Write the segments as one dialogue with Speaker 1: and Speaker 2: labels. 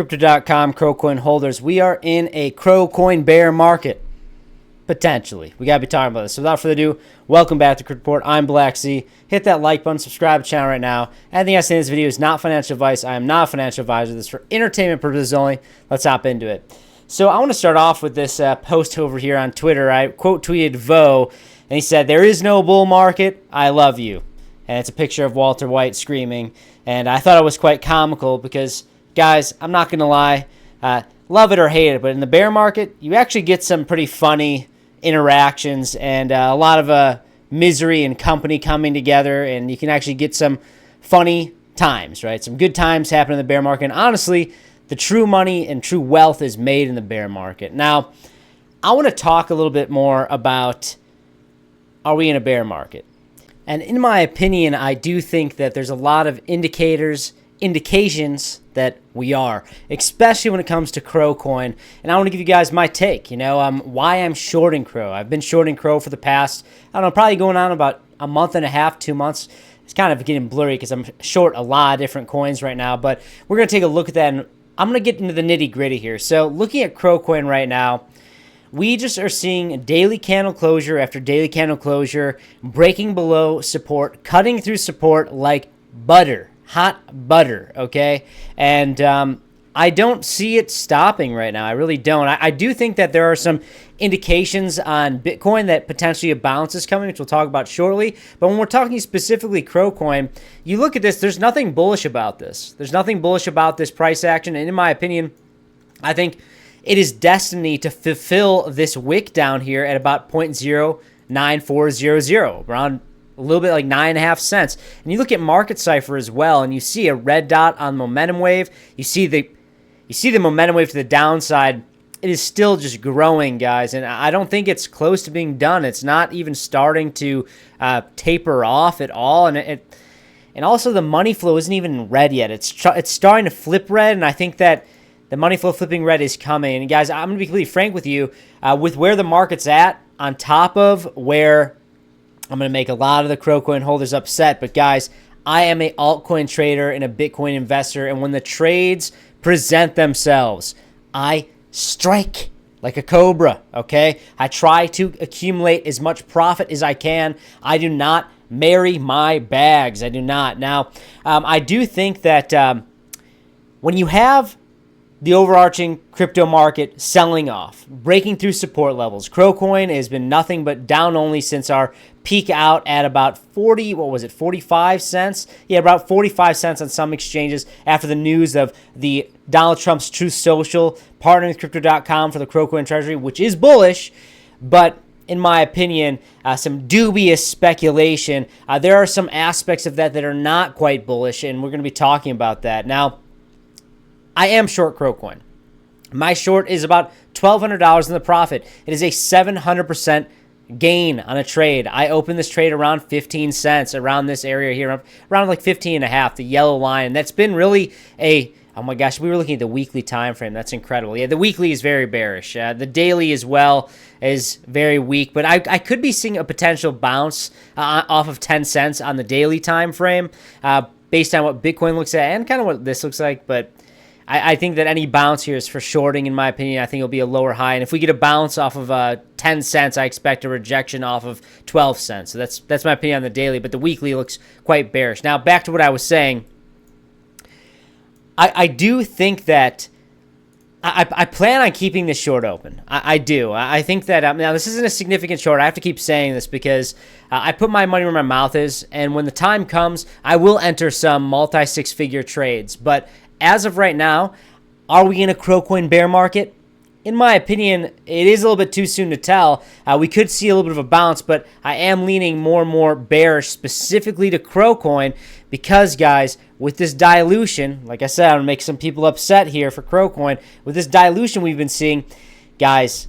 Speaker 1: Crypto.com Crowcoin holders, we are in a Crowcoin bear market. Potentially. We got to be talking about this. So without further ado, welcome back to Crypto Report. I'm Blacksea. Hit that like button, subscribe to the channel right now. Anything I say in this video is not financial advice. I am not a financial advisor. This is for entertainment purposes only. Let's hop into it. So I want to start off with this post over here on Twitter. I quote tweeted Vo, and he said, "There is no bull market. I love you." And it's a picture of Walter White screaming. And I thought it was quite comical because, guys, I'm not going to lie, love it or hate it, but in the bear market, you actually get some pretty funny interactions and a lot of misery and company coming together, and you can actually get some funny times, right? Some good times happen in the bear market. And honestly, the true money and true wealth is made in the bear market. Now, I want to talk a little bit more about, are we in a bear market? And in my opinion, I do think that there's a lot of indications that we are, especially when it comes to Crowcoin. And I want to give you guys my take, why I'm shorting Crow. I've been shorting Crow for the past, I don't know, probably going on about a month and a half, 2 months. It's kind of getting blurry because I'm short a lot of different coins right now, but we're going to take a look at that, and I'm going to get into the nitty gritty here. So looking at Crowcoin right now, we just are seeing daily candle closure after daily candle closure, breaking below support, cutting through support like butter, hot butter, okay? And I don't see it stopping right now. I really don't. I do think that there are some indications on Bitcoin that potentially a bounce is coming, which we'll talk about shortly. But when we're talking specifically Crowcoin, you look at this, there's nothing bullish about this. There's nothing bullish about this price action. And in my opinion, I think it is destiny to fulfill this wick down here at about 0.09400, around a little bit like 9.5 cents. And you look at market cipher as well, and you see a red dot on momentum wave. You see the momentum wave to the downside. It is still just growing, guys, and I don't think it's close to being done. It's not even starting to taper off at all, and also the money flow isn't even red yet. It's starting to flip red, and I think that the money flow flipping red is coming. And guys, I'm going to be completely frank with you. With where the market's at, on top of where I'm going to make a lot of the Crowcoin holders upset. But guys, I am an altcoin trader and a Bitcoin investor. And when the trades present themselves, I strike like a cobra, okay? I try to accumulate as much profit as I can. I do not marry my bags. I do not. Now, I do think that when you have the overarching crypto market selling off, breaking through support levels, Crowcoin has been nothing but down only since our peak out at about 45 cents? Yeah, about 45 cents on some exchanges after the news of the Donald Trump's Truth Social partnering with Crypto.com for the Crowcoin treasury, which is bullish, but in my opinion, some dubious speculation. There are some aspects of that are not quite bullish, and we're going to be talking about that. Now, I am short Crowcoin. My short is about $1,200 in the profit. It is a 700% gain on a trade. I opened this trade around 15 cents, around this area here, around like 15 and a half, the yellow line. And that's been really oh my gosh, we were looking at the weekly time frame. That's incredible. Yeah, the weekly is very bearish. The daily as well is very weak. But I could be seeing a potential bounce off of 10 cents on the daily time frame based on what Bitcoin looks at and kind of what this looks like. But I think that any bounce here is for shorting, in my opinion. I think it'll be a lower high. And if we get a bounce off of 10 cents, I expect a rejection off of 12 cents. So that's my opinion on the daily, but the weekly looks quite bearish. Now, back to what I was saying. I do think that I plan on keeping this short open. I do. I think that, now this isn't a significant short. I have to keep saying this because I put my money where my mouth is, and when the time comes, I will enter some multi-six-figure trades. But as of right now, are we in a Crowcoin bear market? In my opinion, it is a little bit too soon to tell. We could see a little bit of a bounce, but I am leaning more and more bearish specifically to Crowcoin because, guys, with this dilution, like I said, I'm going to make some people upset here for Crowcoin. With this dilution we've been seeing, guys,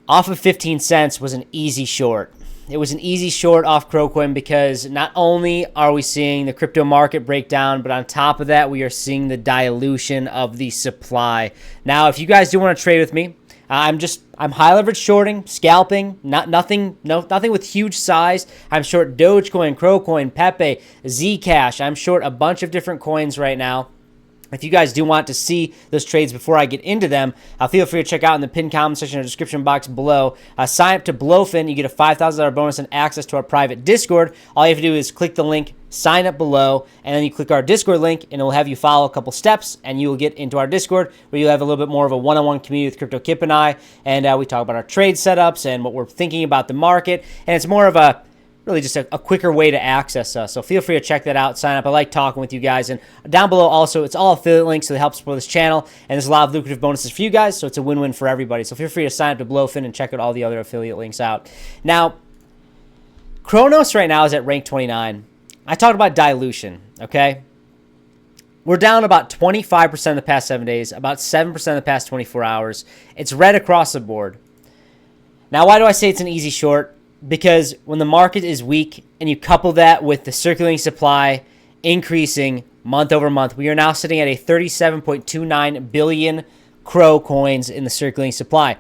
Speaker 1: off of 15 cents was an easy short. It was an easy short off Crowcoin because not only are we seeing the crypto market break down, but on top of that, we are seeing the dilution of the supply. Now, if you guys do want to trade with me, I'm high leverage shorting, scalping, nothing with huge size. I'm short Dogecoin, Crowcoin, Pepe, Zcash. I'm short a bunch of different coins right now. If you guys do want to see those trades before I get into them, feel free to check out in the pinned comment section or description box below. Sign up to Blowfin. You get a $5,000 bonus and access to our private Discord. All you have to do is click the link, sign up below, and then you click our Discord link, and it will have you follow a couple steps, and you will get into our Discord, where you'll have a little bit more of a one-on-one community with Crypto Kip and I, and we talk about our trade setups and what we're thinking about the market, and it's more of a really just a quicker way to access us. So feel free to check that out, sign up. I like talking with you guys. And down below also, it's all affiliate links, so it helps support this channel. And there's a lot of lucrative bonuses for you guys, so it's a win-win for everybody. So feel free to sign up to Blowfin and check out all the other affiliate links out. Now, Kronos right now is at rank 29. I talked about dilution, okay? We're down about 25% in the past 7 days, about 7% in the past 24 hours. It's red across the board. Now, why do I say it's an easy short? Because when the market is weak and you couple that with the circulating supply increasing month over month, we are now sitting at a 37.29 billion Crow coins in the circulating supply.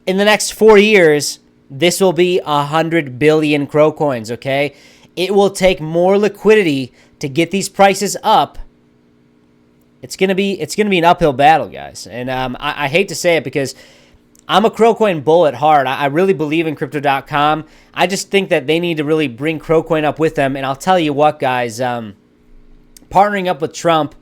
Speaker 1: In the next 4 years, this will be 100 billion Crow coins, okay? It will take more liquidity to get these prices up. It's gonna be an uphill battle, guys. And I hate to say it because I'm a Crowcoin bull at heart. I really believe in Crypto.com. I just think that they need to really bring Crowcoin up with them. And I'll tell you what, guys, partnering up with Trump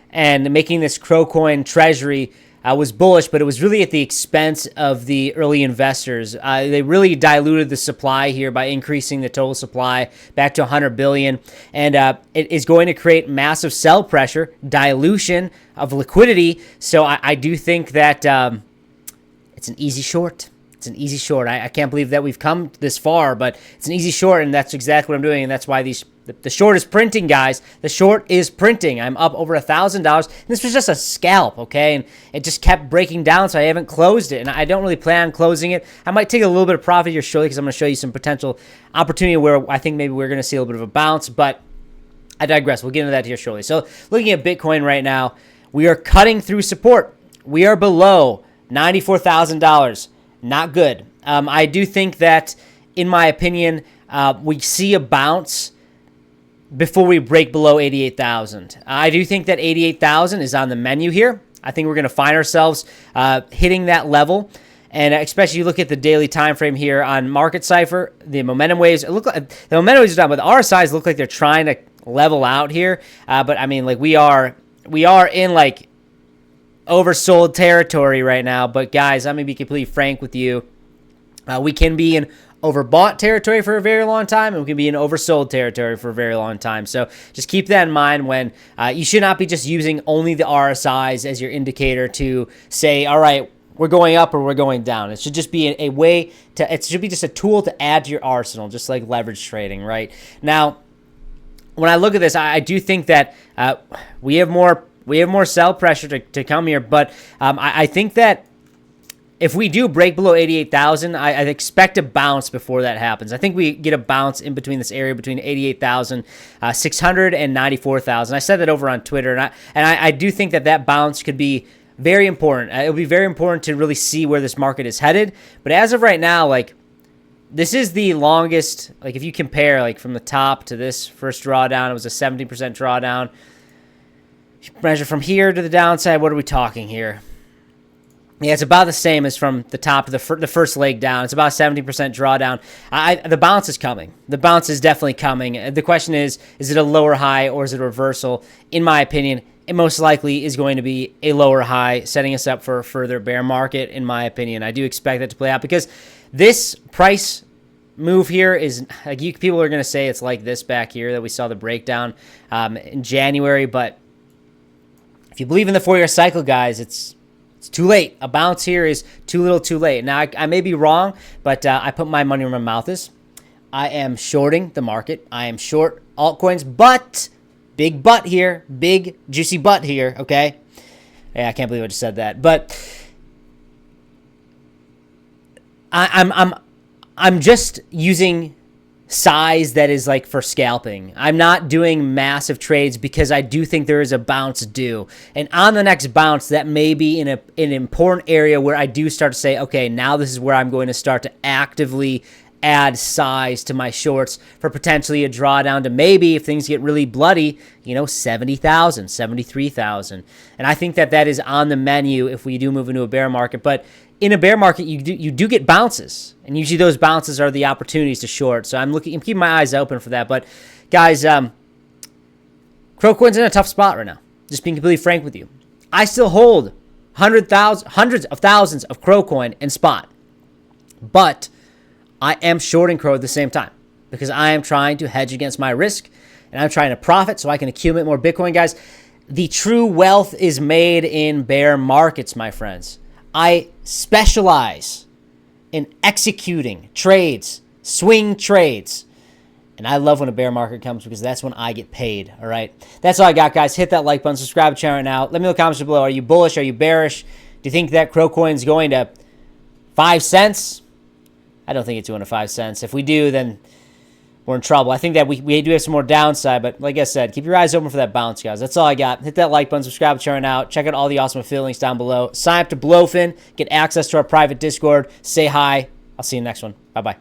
Speaker 1: and making this Crowcoin treasury was bullish, but it was really at the expense of the early investors. They really diluted the supply here by increasing the total supply back to 100 billion. And it is going to create massive sell pressure, dilution of liquidity. So I do think that it's an easy short. It's an easy short. I can't believe that we've come this far, but it's an easy short, and that's exactly what I'm doing, and that's why the short is printing, guys. The short is printing. I'm up over $1,000. This was just a scalp, okay? And it just kept breaking down, so I haven't closed it, and I don't really plan on closing it. I might take a little bit of profit here shortly because I'm going to show you some potential opportunity where I think maybe we're going to see a little bit of a bounce, but I digress. We'll get into that here shortly. So looking at Bitcoin right now, we are cutting through support. We are below $94,000. Not good. I do think that, in my opinion, we see a bounce before we break below 88,000. I do think that 88,000 is on the menu here. I think we're going to find ourselves hitting that level. And especially you look at the daily time frame here on Market Cipher, the momentum waves. It look like the momentum waves are down, but the RSIs look like they're trying to level out here. But I mean, like we are in like oversold territory right now. But guys, I'm gonna be completely frank with you. We can be in overbought territory for a very long time, and we can be in oversold territory for a very long time. So just keep that in mind when you should not be just using only the RSIs as your indicator to say, all right, we're going up or we're going down. It should just be a way to, it should be just a tool to add to your arsenal, just like leverage trading, right? Now, when I look at this, I do think that we have more sell pressure to come here, but I think that if we do break below 88,000, I expect a bounce before that happens. I think we get a bounce in between this area between 88,600 and 94,000. I said that over on Twitter, and I do think that bounce could be very important. It'll be very important to really see where this market is headed. But as of right now, like, this is the longest, like if you compare like from the top to this first drawdown, it was a 17% drawdown. If you measure from here to the downside, what are we talking here? Yeah, it's about the same as from the top to the first leg down. It's about 70% drawdown. The bounce is coming. The bounce is definitely coming. The question is it a lower high or is it a reversal? In my opinion, it most likely is going to be a lower high, setting us up for a further bear market, in my opinion. I do expect that to play out because this price move here is, like, people are going to say it's like this back here that we saw the breakdown in January, but if you believe in the 4-year cycle, guys, it's too late. A bounce here is too little too late. Now, I may be wrong, but I put my money where my mouth is. I am shorting the market. I am short altcoins, but big butt here. Big, juicy butt here, okay? Yeah, I can't believe I just said that. But I'm just using size that is like for scalping. I'm not doing massive trades because I do think there is a bounce due. And on the next bounce, that may be in an important area where I do start to say, okay, now this is where I'm going to start to actively add size to my shorts for potentially a drawdown to maybe, if things get really bloody, 70,000, 73,000. And I think that is on the menu if we do move into a bear market. But in a bear market, you do get bounces, and usually those bounces are the opportunities to short. So I'm keeping my eyes open for that. But guys, Crowcoin's in a tough spot right now. Just being completely frank with you, I still hold hundreds of thousands of Crowcoin in spot, but I am shorting Crow at the same time because I am trying to hedge against my risk, and I'm trying to profit so I can accumulate more Bitcoin, guys. The true wealth is made in bear markets, my friends. I specialize in executing trades, swing trades. And I love when a bear market comes because that's when I get paid, all right? That's all I got, guys. Hit that like button, subscribe to the channel right now. Let me know in the comments below. Are you bullish? Are you bearish? Do you think that Crowcoin's going to 5 cents? I don't think it's going to 5 cents. If we do, then we're in trouble. I think that we do have some more downside, but like I said, keep your eyes open for that bounce, guys. That's all I got. Hit that like button, subscribe to the channel right now. Check out all the awesome affiliate links down below. Sign up to Blowfin, get access to our private Discord. Say hi. I'll see you in the next one. Bye-bye.